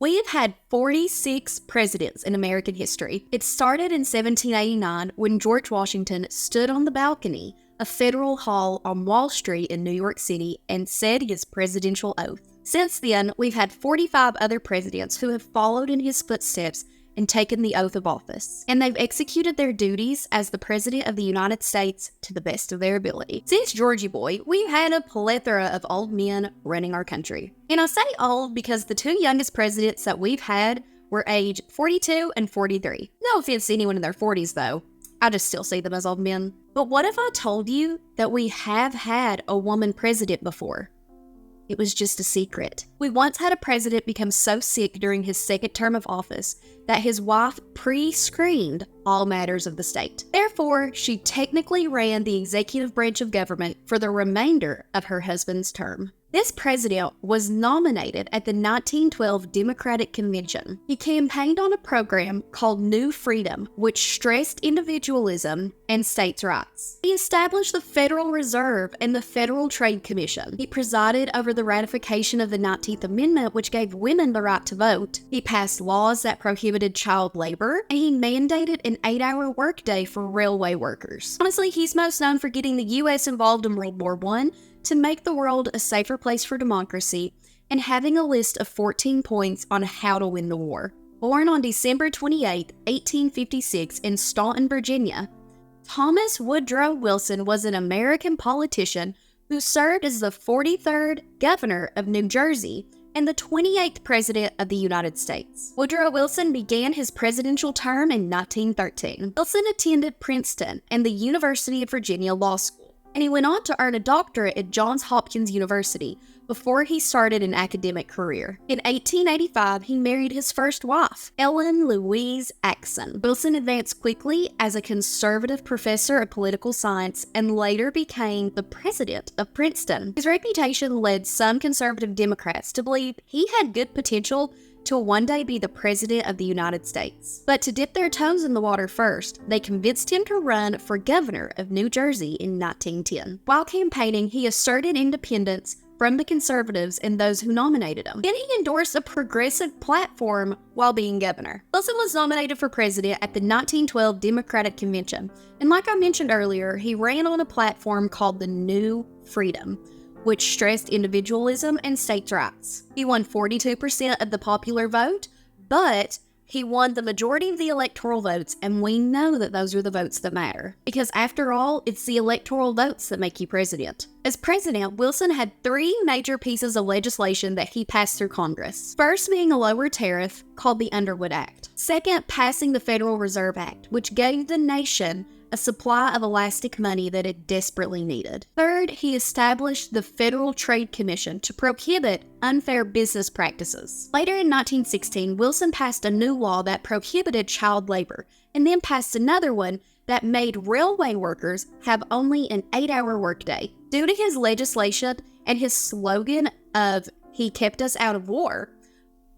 We have had 46 presidents in American history. It started in 1789 when George Washington stood on the balcony of Federal Hall on Wall Street in New York City and said his presidential oath. Since then, we've had 45 other presidents who have followed in his footsteps and taken the oath of office, and they've executed their duties as the President of the United States to the best of their ability. Since Georgie Boy, we've had a plethora of old men running our country. And I say old because the two youngest presidents that we've had were age 42 and 43. No offense to anyone in their 40s though, I just still see them as old men. But what if I told you that we have had a woman president before? It was just a secret. We once had a president become so sick during his second term of office that his wife pre-screened all matters of the state. Therefore, she technically ran the executive branch of government for the remainder of her husband's term. This president was nominated at the 1912 Democratic Convention. He campaigned on a program called New Freedom, which stressed individualism and states' rights. He established the Federal Reserve and the Federal Trade Commission. He presided over the ratification of the 19th Amendment, which gave women the right to vote. He passed laws that prohibited child labor, and he mandated an 8-hour workday for railway workers. Honestly, he's most known for getting the U.S. involved in World War I, to make the world a safer place for democracy, and having a list of 14 points on how to win the war. Born on December 28, 1856 in Staunton, Virginia, Thomas Woodrow Wilson was an American politician who served as the 43rd governor of New Jersey and the 28th president of the United States. Woodrow Wilson began his presidential term in 1913. Wilson attended Princeton and the University of Virginia Law School, and he went on to earn a doctorate at Johns Hopkins University before he started an academic career. In 1885, he married his first wife, Ellen Louise Axon. Wilson advanced quickly as a conservative professor of political science and later became the president of Princeton. His reputation led some conservative Democrats to believe he had good potential to one day be the President of the United States. But to dip their toes in the water first, they convinced him to run for governor of New Jersey in 1910. While campaigning, he asserted independence from the conservatives and those who nominated him. Then he endorsed a progressive platform while being governor. Wilson was nominated for president at the 1912 Democratic Convention, and like I mentioned earlier, he ran on a platform called the New Freedom, which stressed individualism and states' rights. He won 42% of the popular vote, but he won the majority of the electoral votes, and we know that those are the votes that matter. Because after all, it's the electoral votes that make you president. As president, Wilson had 3 major pieces of legislation that he passed through Congress. First being a lower tariff called the Underwood Act. Second, passing the Federal Reserve Act, which gave the nation a supply of elastic money that it desperately needed. Third, he established the Federal Trade Commission to prohibit unfair business practices. Later in 1916, Wilson passed a new law that prohibited child labor, and then passed another one that made railway workers have only an 8-hour workday. Due to his legislation and his slogan of "He kept us out of war,"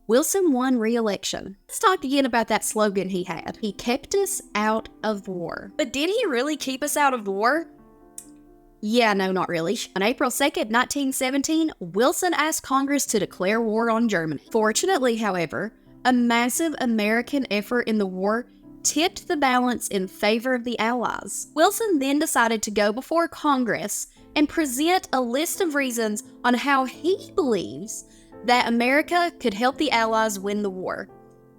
Wilson won re-election. Let's talk again about that slogan he had. He kept us out of war. But did he really keep us out of war? Yeah, no, not really. On April 2nd, 1917, Wilson asked Congress to declare war on Germany. Fortunately, however, a massive American effort in the war tipped the balance in favor of the Allies. Wilson then decided to go before Congress and present a list of reasons on how he believes that America could help the Allies win the war.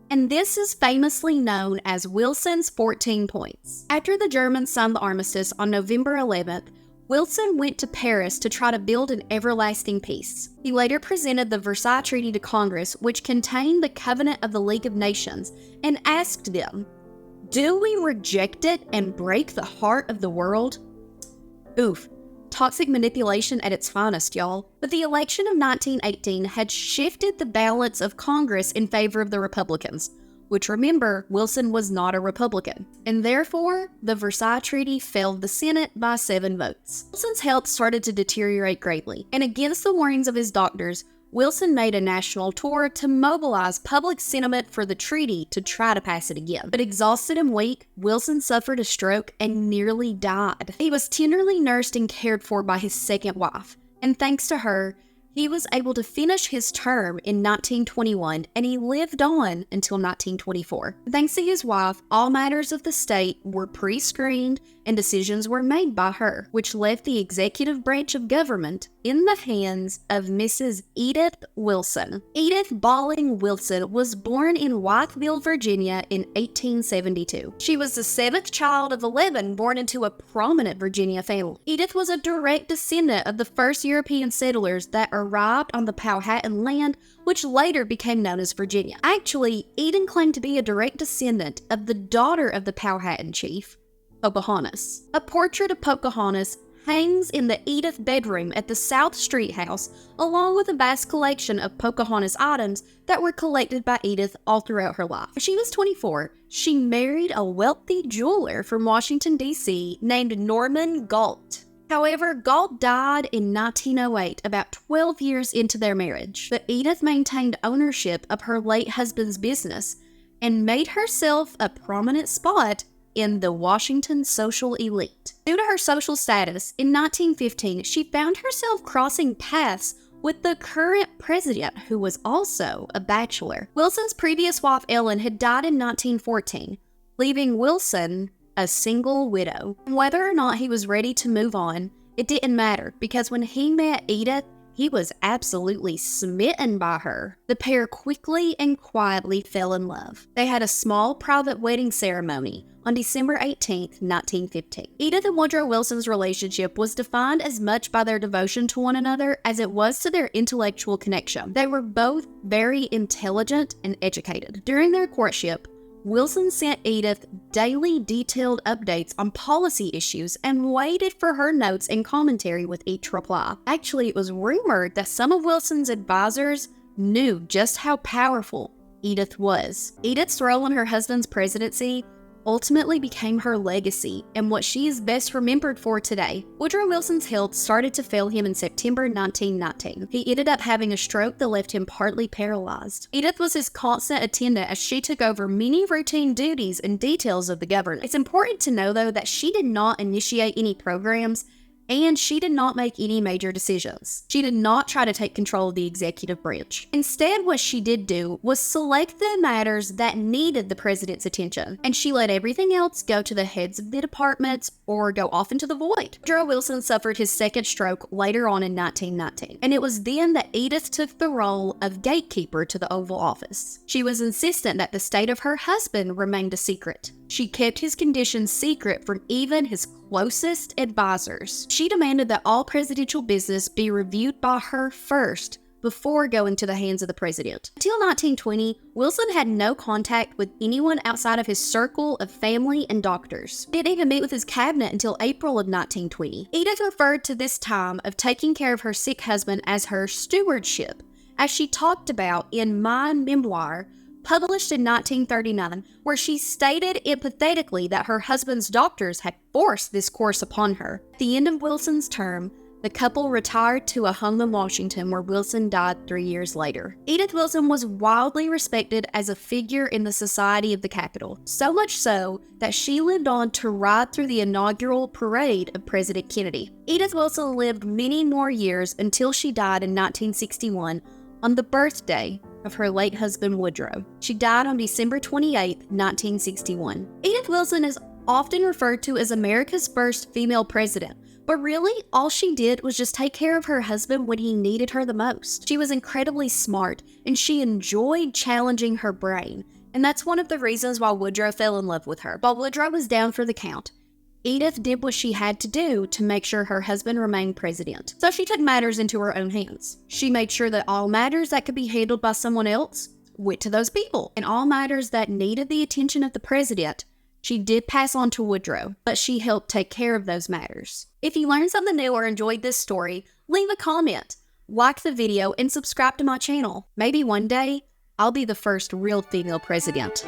And this is famously known as Wilson's 14 points. After the Germans signed the armistice on November 11th, Wilson went to Paris to try to build an everlasting peace. He later presented the Versailles Treaty to Congress, which contained the Covenant of the League of Nations, and asked them, "Do we reject it and break the heart of the world?" Oof. Toxic manipulation at its finest, y'all. But the election of 1918 had shifted the balance of Congress in favor of the Republicans, which, remember, Wilson was not a Republican, and therefore, the Versailles Treaty failed the Senate by 7 votes. Wilson's health started to deteriorate greatly, and against the warnings of his doctors, Wilson made a national tour to mobilize public sentiment for the treaty to try to pass it again. But exhausted and weak, Wilson suffered a stroke and nearly died. He was tenderly nursed and cared for by his second wife, and thanks to her, He was able to finish his term in 1921, and he lived on until 1924. Thanks to his wife, all matters of the state were pre-screened and decisions were made by her, which left the executive branch of government in the hands of Mrs. Edith Wilson. Edith Balling Wilson was born in Wytheville, Virginia in 1872. She was the 7th child of 11 born into a prominent Virginia family. Edith was a direct descendant of the first European settlers that arrived on the Powhatan land, which later became known as Virginia. Actually, Edith claimed to be a direct descendant of the daughter of the Powhatan chief, Pocahontas. A portrait of Pocahontas hangs in the Edith bedroom at the South Street House, along with a vast collection of Pocahontas items that were collected by Edith all throughout her life. When she was 24, she married a wealthy jeweler from Washington, D.C. named Norman Galt. However, Galt died in 1908, about 12 years into their marriage, but Edith maintained ownership of her late husband's business and made herself a prominent spot in the Washington social elite. Due to her social status, in 1915, she found herself crossing paths with the current president, who was also a bachelor. Wilson's previous wife, Ellen, had died in 1914, leaving Wilson a single widow. Whether or not he was ready to move on, it didn't matter, because when he met Edith, he was absolutely smitten by her. The pair quickly and quietly fell in love. They had a small private wedding ceremony on December 18, 1915. Edith and Woodrow Wilson's relationship was defined as much by their devotion to one another as it was to their intellectual connection. They were both very intelligent and educated. During their courtship, Wilson sent Edith daily detailed updates on policy issues and waited for her notes and commentary with each reply. Actually, it was rumored that some of Wilson's advisors knew just how powerful Edith was. Edith's role in her husband's presidency ultimately became her legacy and what she is best remembered for today. Woodrow Wilson's health started to fail him in September 1919. He ended up having a stroke that left him partly paralyzed. Edith was his constant attendant as she took over many routine duties and details of the government. It's important to know, though, that she did not initiate any programs and she did not make any major decisions. She did not try to take control of the executive branch. Instead, what she did do was select the matters that needed the president's attention, and she let everything else go to the heads of the departments or go off into the void. Woodrow Wilson suffered his second stroke later on in 1919, and it was then that Edith took the role of gatekeeper to the Oval Office. She was insistent that the state of her husband remained a secret. She kept his condition secret from even his closest advisors. She demanded that all presidential business be reviewed by her first before going to the hands of the president. Until 1920, Wilson had no contact with anyone outside of his circle of family and doctors. He didn't even meet with his cabinet until April of 1920. Edith referred to this time of taking care of her sick husband as her stewardship, as she talked about in My Memoir, published in 1939, where she stated empathetically that her husband's doctors had forced this course upon her. At the end of Wilson's term, the couple retired to a home in Washington, where Wilson died 3 years later. Edith Wilson was widely respected as a figure in the society of the Capitol, so much so that she lived on to ride through the inaugural parade of President Kennedy. Edith Wilson lived many more years until she died in 1961 on the birthday of her late husband Woodrow. She died on December 28, 1961. Edith Wilson is often referred to as America's first female president, but really all she did was just take care of her husband when he needed her the most. She was incredibly smart and she enjoyed challenging her brain, and that's one of the reasons why Woodrow fell in love with her. While Woodrow was down for the count, Edith did what she had to do to make sure her husband remained president. So she took matters into her own hands. She made sure that all matters that could be handled by someone else went to those people. And all matters that needed the attention of the president, she did pass on to Woodrow, but she helped take care of those matters. If you learned something new or enjoyed this story, leave a comment, like the video, and subscribe to my channel. Maybe one day, I'll be the first real female president.